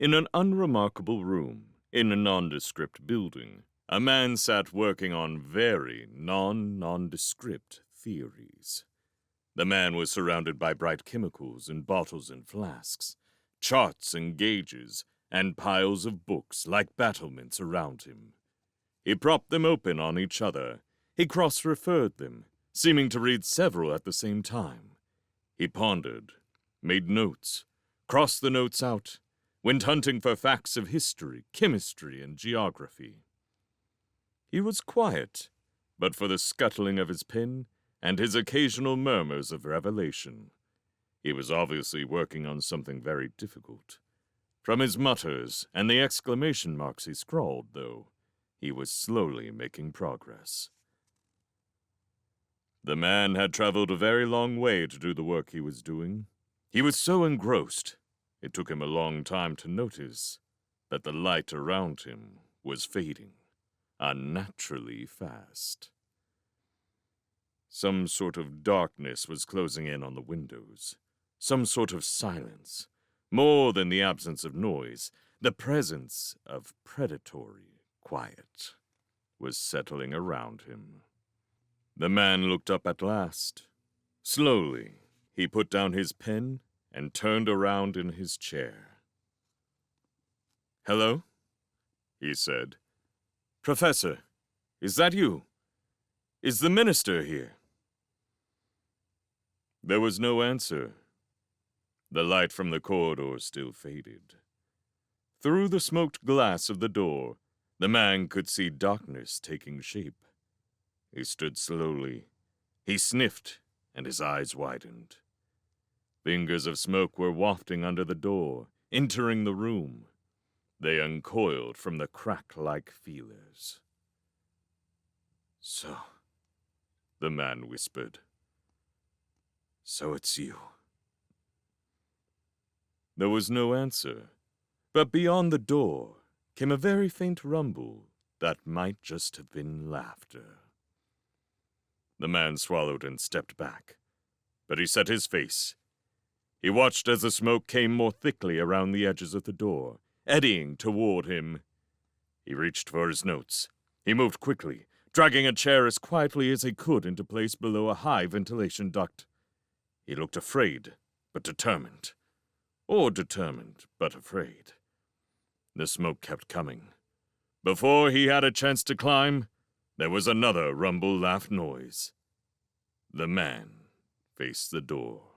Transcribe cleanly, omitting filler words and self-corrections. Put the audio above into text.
In an unremarkable room, in a nondescript building, a man sat working on very nondescript theories. The man was surrounded by bright chemicals in bottles and flasks, charts and gauges, and piles of books like battlements around him. He propped them open on each other. He cross-referred them, seeming to read several at the same time. He pondered, made notes, crossed the notes out, went hunting for facts of history, chemistry, and geography. He was quiet, but for the scuttling of his pen and his occasional murmurs of revelation. He was obviously working on something very difficult. From his mutters and the exclamation marks he scrawled, though, he was slowly making progress. The man had traveled a very long way to do the work he was doing. He was so engrossed, it took him a long time to notice that the light around him was fading unnaturally fast. Some sort of darkness was closing in on the windows. Some sort of silence. More than the absence of noise, the presence of predatory quiet was settling around him. The man looked up at last. Slowly, he put down his pen and turned around in his chair. "Hello?" he said. "Professor, is that you? Is the minister here?" There was no answer. The light from the corridor still faded. Through the smoked glass of the door, the man could see darkness taking shape. He stood slowly. He sniffed, and his eyes widened. Fingers of smoke were wafting under the door, entering the room. They uncoiled from the crack-like feelers. "So," the man whispered. "So it's you." There was no answer, but beyond the door came a very faint rumble that might just have been laughter. The man swallowed and stepped back, but he set his face. He watched as the smoke came more thickly around the edges of the door, eddying toward him. He reached for his notes. He moved quickly, dragging a chair as quietly as he could into place below a high ventilation duct. He looked afraid, but determined. Or determined, but afraid. The smoke kept coming. Before he had a chance to climb, there was another rumble-laugh noise. The man faced the door.